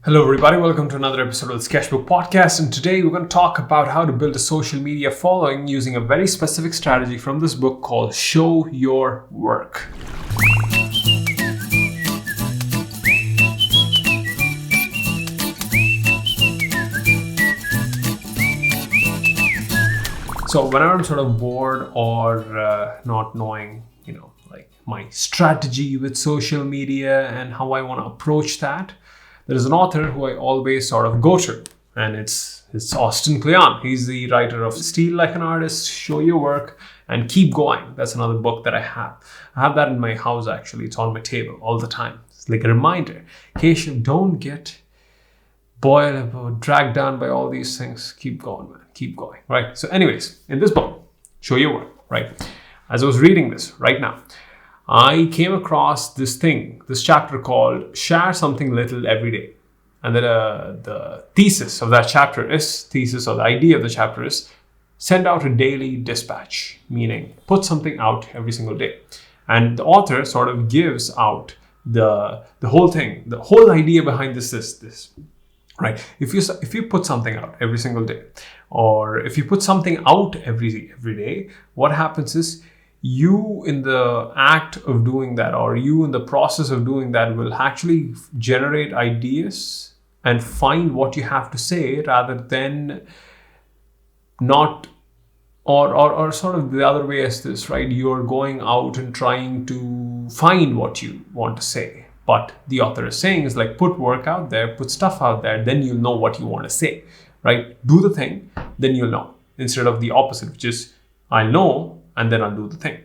Hello everybody, welcome to another episode of the Skeshbook podcast, and today we're going to talk about how to build a social media following using a very specific strategy from this book called Show Your Work. So whenever I'm sort of bored or not knowing, my strategy with social media and how I want to approach that, there is an author who I always sort of go to, and it's Austin Kleon. He's the writer of Steal Like an Artist, Show Your Work, and Keep Going. That's another book that I have. I have that in my house, actually. It's on my table all the time. It's like a reminder. In case you don't get boiled or dragged down by all these things, keep going, man. Keep going, right? So anyways, in this book, Show Your Work, right? As I was reading this right now, I came across this chapter called Share Something Little Every Day. And then the thesis of the idea of the chapter is send out a daily dispatch, meaning put something out every single day. And the author sort of gives out the whole thing, the whole idea behind this, right? If you put something out every single day, or if you put something out every day, what happens is you in the act of doing that, or you in the process of doing that, will actually generate ideas and find what you have to say rather than not, or sort of the other way is this, right? You're going out and trying to find what you want to say. But the author is saying is like, put work out there, put stuff out there, then you'll know what you want to say, right? Do the thing, then you'll know. Instead of the opposite, which is I'll know and then I'll do the thing,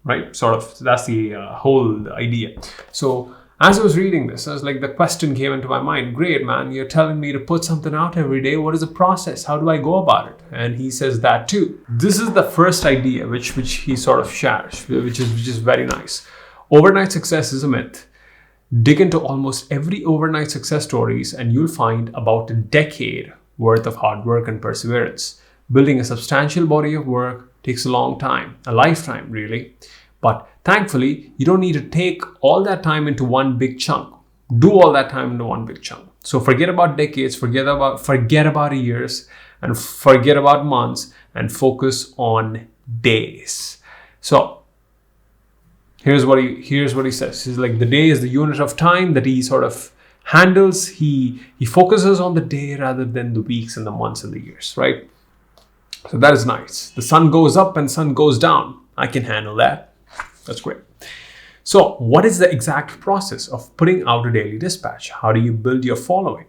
right? Sort of, so that's the whole idea. So as I was reading this, I was like, the question came into my mind, great, man, you're telling me to put something out every day. What is the process? How do I go about it? And he says that too. This is the first idea which he sort of shares, which is very nice. Overnight success is a myth. Dig into almost every overnight success stories and you'll find about a decade worth of hard work and perseverance. Building a substantial body of work takes a long time, a lifetime really. But thankfully, you don't need to take all that time into one big chunk. Do all that time into one big chunk. So forget about decades, forget about years, and forget about months, and focus on days. So here's what he says. He's like, the day is the unit of time that he sort of handles. He focuses on the day rather than the weeks and the months and the years, right? So that is nice. The sun goes up and sun goes down. I can handle that. That's great. So what is the exact process of putting out a daily dispatch? How do you build your following?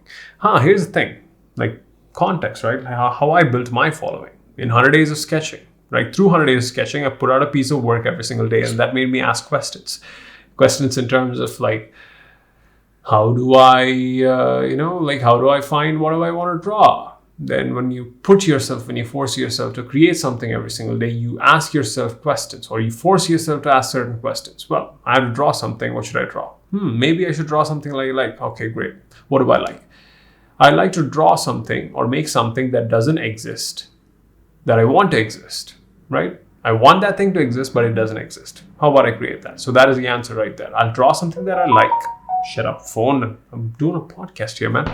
Here's the thing, like context, right? How I built my following in 100 days of sketching, right? Through 100 days of sketching, I put out a piece of work every single day, and that made me ask questions. Questions in terms of like, how do I, how do I find what do I want to draw? Then when you force yourself to create something every single day, you ask yourself questions, or you force yourself to ask certain questions. Well, I have to draw something. What should I draw? Maybe I should draw something like. Okay, great. What do I like? I like to draw something or make something that doesn't exist, that I want to exist, right? I want that thing to exist, but it doesn't exist. How about I create that? So that is the answer right there. I'll draw something that I like. Shut up, phone. I'm doing a podcast here, man.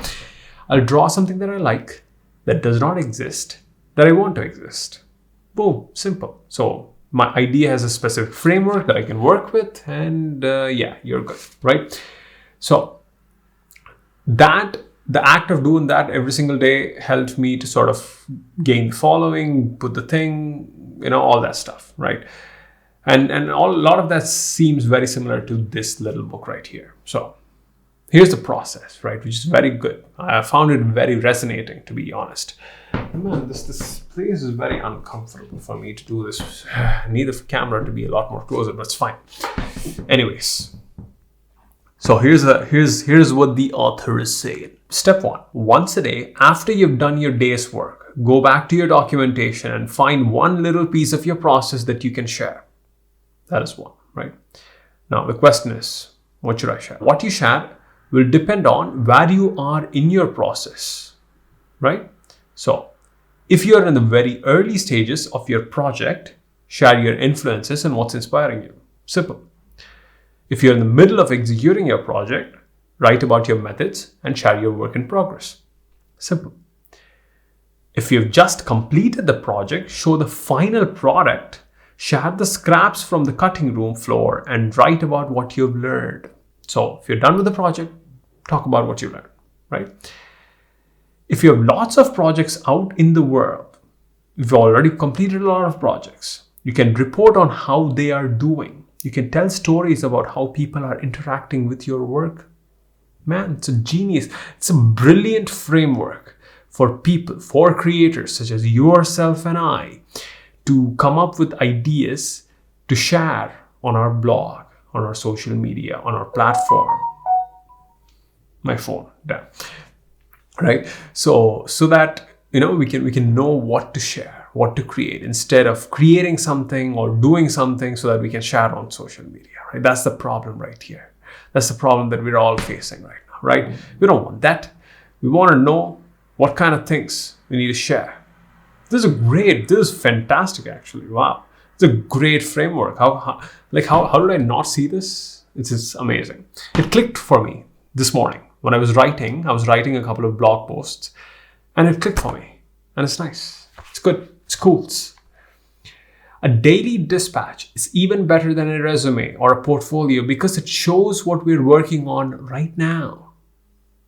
I'll draw something that I like, that does not exist, that I want to exist. Boom, simple. So my idea has a specific framework that I can work with, and you're good, right? So the act of doing that every single day helped me to sort of gain the following, put the thing, all that stuff, right? And a lot of that seems very similar to this little book right here. So here's the process, right? Which is very good. I found it very resonating, to be honest. And man, this place is very uncomfortable for me to do this. I need the camera to be a lot more closer, but it's fine. Anyways, so here's what the author is saying. Step 1, once a day, after you've done your day's work, go back to your documentation and find one little piece of your process that you can share. That is one, right? Now the question is, what should I share? What you share will depend on where you are in your process, right? So if you're in the very early stages of your project, share your influences and what's inspiring you. Simple. If you're in the middle of executing your project, Write about your methods and share your work in progress. Simple. If you've just completed the project, show the final product, share the scraps from the cutting room floor, and write about what you've learned. So if you're done with the project, talk about what you learned, right? If you have lots of projects out in the world, you've already completed a lot of projects, you can report on how they are doing. You can tell stories about how people are interacting with your work. Man, it's a genius. It's a brilliant framework for people, for creators such as yourself and I, to come up with ideas to share on our blog, on our social media, on our platform. My phone, damn. Right? So that we can know what to share, what to create, instead of creating something or doing something so that we can share on social media. Right? That's the problem right here. That's the problem that we're all facing right now, right? We don't want that. We want to know what kind of things we need to share. This is fantastic actually. Wow. It's a great framework. How did I not see this? It's amazing. It clicked for me this morning when I was writing a couple of blog posts, and it clicked for me. And it's nice. It's good. It's cool. A daily dispatch is even better than a resume or a portfolio because it shows what we're working on right now.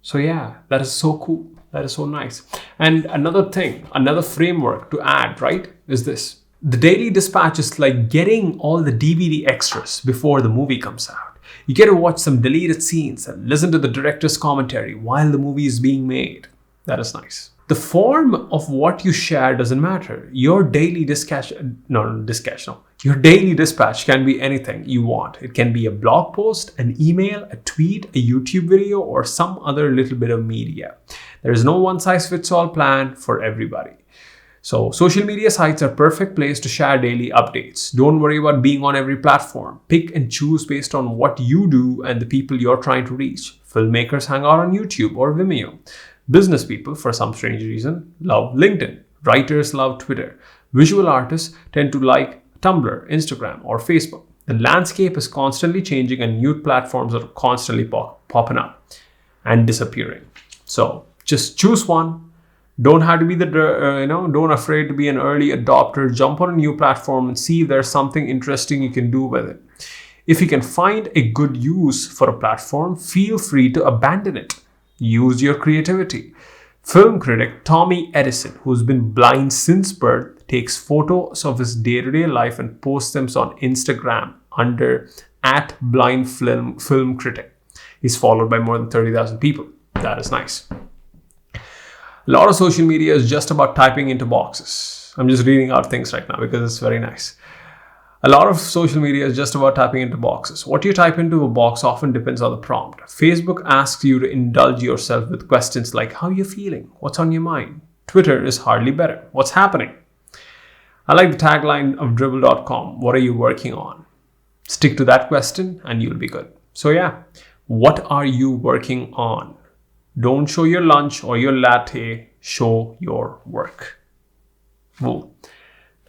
So yeah, that is so cool. That is so nice. And another framework to add, right, is this. The daily dispatch is like getting all the DVD extras before the movie comes out. You get to watch some deleted scenes and listen to the director's commentary while the movie is being made. That is nice. The form of what you share doesn't matter. Your daily dispatch can be anything you want. It can be a blog post, an email, a tweet, a YouTube video, or some other little bit of media. There is no one-size-fits-all plan for everybody. So social media sites are a perfect place to share daily updates. Don't worry about being on every platform. Pick and choose based on what you do and the people you're trying to reach. Filmmakers hang out on YouTube or Vimeo. Business people, for some strange reason, love LinkedIn. Writers love Twitter. Visual artists tend to like Tumblr, Instagram, or Facebook. The landscape is constantly changing and new platforms are constantly popping up and disappearing. So just choose one. Don't have to be don't afraid to be an early adopter. Jump on a new platform and see if there's something interesting you can do with it. If you can find a good use for a platform, feel free to abandon it. Use your creativity. Film critic Tommy Edison, who's been blind since birth, takes photos of his day-to-day life and posts them on Instagram under @blindfilmcritic. He's followed by more than 30,000 people. That is nice. A lot of social media is just about typing into boxes. I'm just reading out things right now because it's very nice. A lot of social media is just about typing into boxes. What you type into a box often depends on the prompt. Facebook asks you to indulge yourself with questions like, how are you feeling? What's on your mind? Twitter is hardly better. What's happening? I like the tagline of dribble.com. What are you working on? Stick to that question and you'll be good. So yeah, what are you working on? Don't show your lunch or your latte. Show your work. Whoa.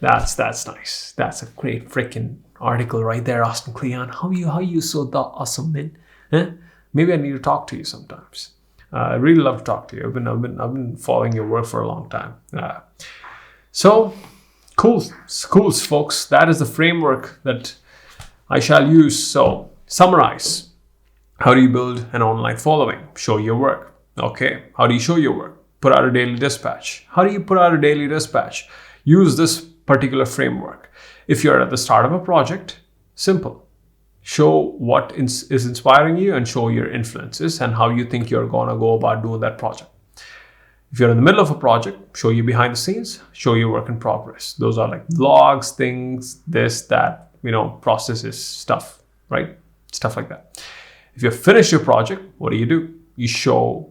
That's nice. That's a great freaking article right there, Austin Kleon. How you so awesome, man? Huh? Maybe I need to talk to you sometimes. I really love to talk to you. I've been following your work for a long time. So cool, folks. That is the framework that I shall use. So summarize. How do you build an online following? Show your work. Okay. How do you show your work? Put out a daily dispatch. How do you put out a daily dispatch? Use this particular framework. If you're at the start of a project, simple. Show what is inspiring you and show your influences and how you think you're going to go about doing that project. If you're in the middle of a project, show you behind the scenes, show your work in progress. Those are like vlogs, things, this, that, processes, stuff, right? Stuff like that. If you've finished your project, what do? You show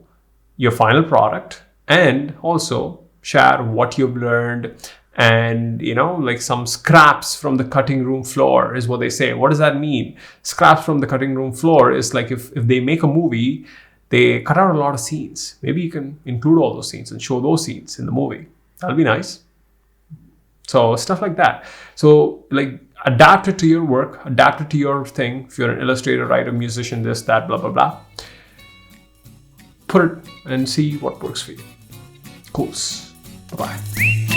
your final product and also share what you've learned. And, like some scraps from the cutting room floor is what they say. What does that mean? Scraps from the cutting room floor is like if they make a movie, they cut out a lot of scenes. Maybe you can include all those scenes and show those scenes in the movie. That'll be nice. So stuff like that. So like adapt it to your work, adapt it to your thing. If you're an illustrator, writer, musician, this, that, blah, blah, blah. put it and see what works for you. Cool. Bye-bye.